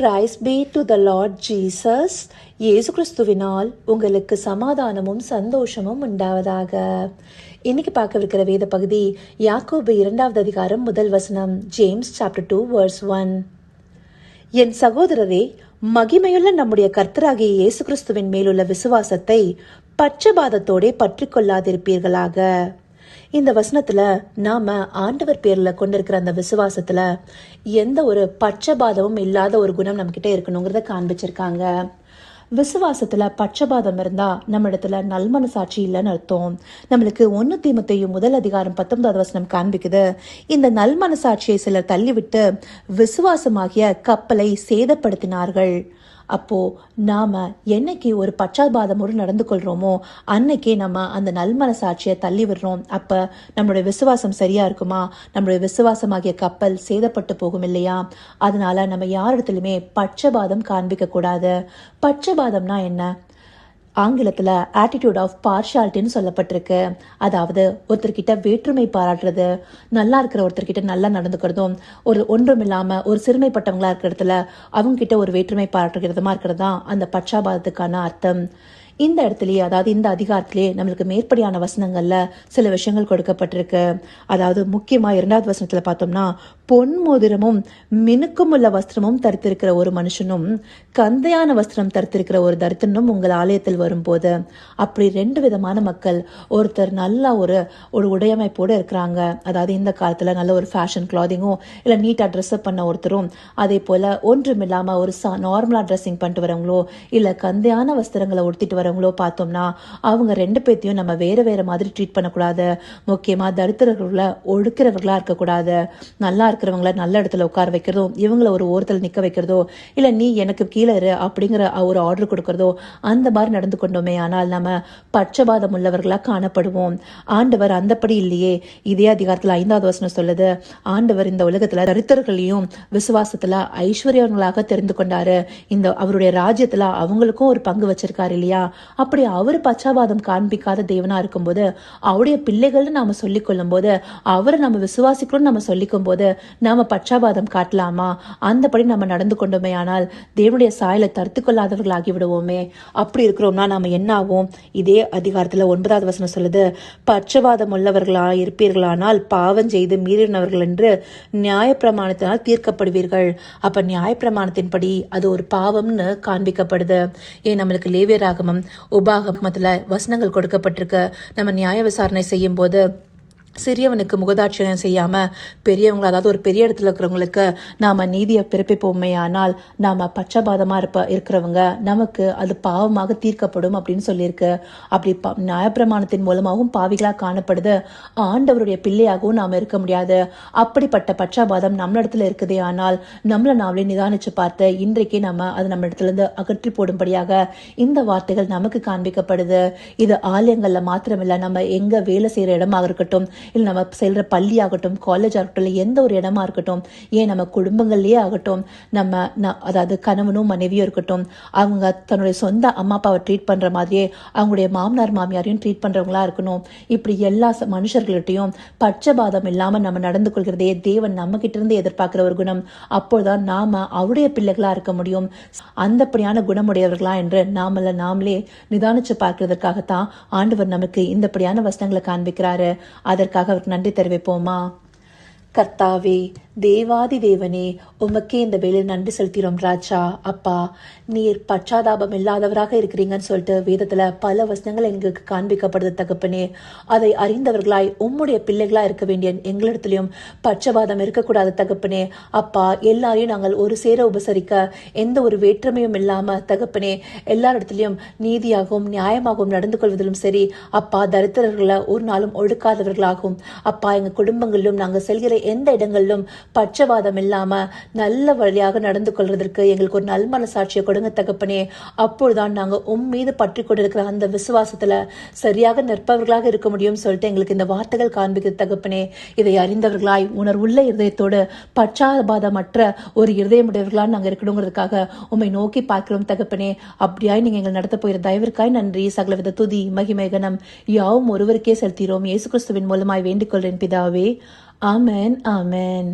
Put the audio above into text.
Price B to the Lord Jesus. இயேசு கிறிஸ்துவினால் உங்களுக்கு சமாதானமும் சந்தோஷமும் உண்டாவதாக. இன்னைக்கு பார்க்கவிருக்கிற வேத பகுதி யாக்கோபு 2வது அதிகாரம் 1 வசனம், ஜேம்ஸ் சாப்டர் 2 verse 1. என் சகோதரரே, மகிமையுள்ள நம்முடைய கர்த்தராகிய இயேசு கிறிஸ்துவின் மேலுள்ள விசுவாசத்தை பட்சபாதத்தோடே பற்றி கொள்ளாதிருப்பீர்களாக. இந்த வசனத்துல நாம ஆண்டவர் பேர்ல கொண்டிருக்கிற அந்த விசுவாசத்துல எந்த ஒரு பட்சபாதமும் இல்லாத ஒரு குணம் நம்ம கிட்ட இருக்கணுங்கிறத காண்பிச்சிருக்காங்க. விசுவாசத்துல பட்சபாதம் இருந்தா நம்ம இடத்துல நல்மனசாட்சி இல்லைன்னு அர்த்தம். நம்மளுக்கு 1 தீமோத்தேயு 1:19 வசனம் காண்பிக்குது, இந்த நல்மனசாட்சியை சிலர் தள்ளிவிட்டு விசுவாசமாகிய கப்பலை சேதப்படுத்தினார்கள். அப்போ நாம என்னைக்கு ஒரு பட்சபாதமோடு நடந்து கொள்றோமோ அன்னைக்கே நம்ம அந்த நல்மனசாட்சியை தள்ளி விடுறோம். அப்ப நம்மளுடைய விசுவாசம் சரியா இருக்குமா? நம்மளுடைய விசுவாசமாகிய கப்பல் சேதப்பட்டு போகும் இல்லையா? அதனால நம்ம யாரிடத்திலுமே பட்சபாதம் காண்பிக்க கூடாது. பட்சபாதம்னா என்ன? ஆங்கிலத்துல ஆட்டிடியூட் ஆஃப் பார்ஷாலிட்டின்னு சொல்லப்பட்டிருக்கு. அதாவது ஒருத்தர்கிட்ட வேற்றுமை பாராட்டுறது, நல்லா இருக்கிற ஒருத்தர்கிட்ட நல்லா நடந்துக்கிறதும், ஒன்றும் இல்லாம ஒரு சிறுமைப்பட்டவங்களா இருக்கிற இடத்துல அவங்க கிட்ட ஒரு வேற்றுமை பாராட்டுகிறதுமா இருக்கிறது தான் அந்த பட்சபாதத்துக்கான அர்த்தம். இந்த இடத்துலயே, அதாவது இந்த அதிகாரத்திலேயே நம்மளுக்கு மேற்படியான வசனங்கள்ல சில விஷயங்கள் கொடுக்கப்பட்டிருக்கு. அதாவது முக்கியமா 2வது வசனத்துல பார்த்தோம்னா, பொன் மோதிரமும் மினுக்கும் உள்ள வஸ்திரமும் தரித்திருக்கிற ஒரு மனுஷனும் கந்தையான வஸ்திரம் தரித்திருக்கிற ஒரு தரித்திரனும் உங்கள் ஆலயத்தில் வரும்போது, அப்படி 2 விதமான மக்கள். ஒருத்தர் நல்லா ஒரு உடையமைப்போடு இருக்கிறாங்க, அதாவது இந்த காலத்துல நல்ல ஒரு ஃபேஷன் கிளாதிங்கும் இல்ல நீட்டா ட்ரெஸ் அப் பண்ண ஒருத்தரும், அதே போல ஒன்றும் இல்லாம ஒரு நார்மலா ட்ரெஸ்ஸிங் பண்ணிட்டு வரவங்களோ இல்ல கந்தையான வஸ்திரங்களை உடுத்திட்டு வரவங்களோ பார்த்தோம்னா அவங்க 2 பேத்தையும் நம்ம வேற வேற மாதிரி ட்ரீட் பண்ணக்கூடாது. முக்கியமா தரித்திரர்கள ஒடுக்கிறவர்களா இருக்கக்கூடாது. நல்லா இருக்கிறவங்கள நல்ல இடத்துல உட்கார வைக்கிறதோ, இவங்களை ஒரு ஓரத்தில் நிக்க வைக்கிறதோ, இல்ல நீ எனக்கு கீழே இரு அப்படிங்கிற ஒரு ஆர்டர் கொடுக்கறதோ, அந்த மாதிரி நடந்து கொண்டோமே ஆனால் நம்ம பட்சபாதம் உள்ளவர்களா காணப்படுவோம். ஆண்டவர் அந்தப்படி இல்லையே. இதே அதிகாரத்துல 5வது வசனம் சொல்லுது, ஆண்டவர் இந்த உலகத்துல தரித்திரர்களையும் விசுவாசத்துல ஐஸ்வர்யங்களாக தெரிந்து கொண்டாரு. இந்த அவருடைய ராஜ்யத்துல அவங்களுக்கும் ஒரு பங்கு வச்சிருக்காரு இல்லையா? அப்படி அவரு பட்சபாதம் காண்பிக்காத தேவனா இருக்கும்போது, அவருடைய பிள்ளைகள்னு நாம சொல்லிக் கொள்ளும் போது, அவரை நம்ம விசுவாசிக்கிறோம் நம்ம சொல்லிக்கும் போது நாம பட்சபாதம் காட்டலாமா? அந்தபடி நம்ம நடந்து கொண்டோமே ஆனால் தேவனுடைய சாயலை தடுத்து கொள்ளாதவர்களாகி விடுவோமே. அப்படி இருக்கிறோம்னா நாம என்ன ஆகும்? இதே அதிகாரத்துல 9வது வசனம் சொல்லுது, பட்சபாதம் உள்ளவர்களா இருப்பீர்களானால் பாவம் செய்து மீறினவர்கள் என்று நியாயப்பிரமாணத்தினால் தீர்க்கப்படுவீர்கள். அப்ப நியாயப்பிரமாணத்தின்படி அது ஒரு பாவம்னு காண்பிக்கப்படுது. ஏன் நம்மளுக்கு லேவியராகமம் உபாகமத்துல வசனங்கள் கொடுக்கப்பட்டிருக்கு. நம்ம நியாய விசாரணை செய்யும் போது சிறியவனுக்கு முகதாட்சியம் செய்யாம பெரியவங்க, அதாவது ஒரு பெரிய இடத்துல இருக்கிறவங்களுக்கு நாம நீதியை பிறப்பிப்போமே ஆனால் நாம பட்சபாதமா இருக்கிறவங்க நமக்கு அது பாவமாக தீர்க்கப்படும் அப்படின்னு சொல்லியிருக்கு. அப்படி நியாயப்பிரமாணத்தின் மூலமாகவும் பாவிகளா காணப்படுது. ஆண்டவருடைய பிள்ளையாகவும் நாம இருக்க முடியாது. அப்படிப்பட்ட பட்சபாதம் நம்ம இடத்துல இருக்குதே ஆனால் நம்மள நாமளே நிதானிச்சு பார்த்து இன்றைக்கு நம்ம அது நம்ம இடத்துல இருந்து அகற்றி போடும்படியாக இந்த வார்த்தைகள் நமக்கு காண்பிக்கப்படுது. இது ஆலயங்கள்ல மாத்திரமில்ல, நம்ம எங்க வேலை செய்யற இடமாக இருக்கட்டும், இல்லை நம்ம செல்ற பள்ளி ஆகட்டும், காலேஜ் ஆகட்டும், இல்லை எந்த ஒரு இடமா இருக்கட்டும், ஏன் நம்ம குடும்பங்கள்லயே ஆகட்டும், அதாவது கணவனும் மனைவியும் இருக்கட்டும், அவங்க தன்னுடைய சொந்த அம்மா அப்பாவை ட்ரீட் பண்ற மாதிரியே அவங்களுடைய மாமனார் மாமியாரையும் ட்ரீட் பண்றவங்களா இருக்கணும். இப்படி எல்லா மனுஷர்கள்ட்டையும் பட்சபாதம் இல்லாம நம்ம நடந்து கொள்கிறதே தேவன் நம்ம கிட்ட இருந்து எதிர்பார்க்கிற ஒரு குணம். அப்போதான் நாம அவருடைய பிள்ளைகளா இருக்க முடியும். அந்தப்படியான குணமுடையவர்களா என்று நாமளே நிதானிச்சு பார்க்கிறதுக்காகத்தான் ஆண்டவர் நமக்கு இந்தப்படியான வசனங்களை காண்பிக்கிறாரு. அதற்காக அவருக்கு நன்றி தெரிவிப்போமா? கர்த்தாவே, தேவாதி தேவனே, உமக்கே இந்த வேலையில் நன்றி செலுத்திறோம் ராஜா. அப்பா, நீர் பச்சாதாபம் இல்லாதவராக இருக்கிறீங்கன்னு சொல்லிட்டு வேதத்துல பல வசனங்கள் எங்களுக்கு காண்பிக்கப்படுது தகப்பனே. அதை அறிந்தவர்களாய் உம்முடைய பிள்ளைகளா இருக்க வேண்டிய எங்களிடத்திலையும் பட்சபாதம் இருக்கக்கூடாது தகப்பனே. அப்பா, எல்லாரையும் நாங்கள் ஒரு சேர உபசரிக்க எந்த ஒரு வேற்றுமையும் இல்லாம தகப்பனே, எல்லாரிடத்திலையும் நீதியாகவும் நியாயமாகவும் நடந்து கொள்வதிலும் சரி அப்பா, தரித்திரர்களை ஒரு நாளும் ஒடுக்காதவர்களாகும் அப்பா, எங்க குடும்பங்களிலும் நாங்கள் செல்கிற எந்த இடங்களிலும் பட்சபாதம் இல்லாம நல்ல வழியாக நடந்து கொள்றதற்கு எங்களுக்கு ஒரு நல் மனசாட்சியை கொடுங்க தகப்பனே. அப்பொழுதுதான் நாங்க மீது பற்றி கொண்டிருக்கிற அந்த விசுவாசத்துல சரியாக நிற்பவர்களாக இருக்க முடியும் சொல்லிட்டு எங்களுக்கு இந்த வார்த்தைகள் காண்பிக்கிறது தகப்பனே. இதை அறிந்தவர்களாய் உணர்வுள்ள இருதயத்தோடு பட்சபாதமற்ற ஒரு இருதயமுடையவர்களாக நாங்க இருக்கணுங்கிறதுக்காக உம்மை நோக்கி பார்க்கிறோம் தகப்பனே. அப்படியாய் நீங்க எங்கள் நடத்த போகிற தயவிற்காய் நன்றி. சகலவித துதி மகிமை கனம் யாவும் ஒருவருக்கே செலுத்திரோம். இயேசு கிறிஸ்துவின் மூலமாய் வேண்டிக் கொள்றேன் பிதாவே. ஆமென், ஆமென்.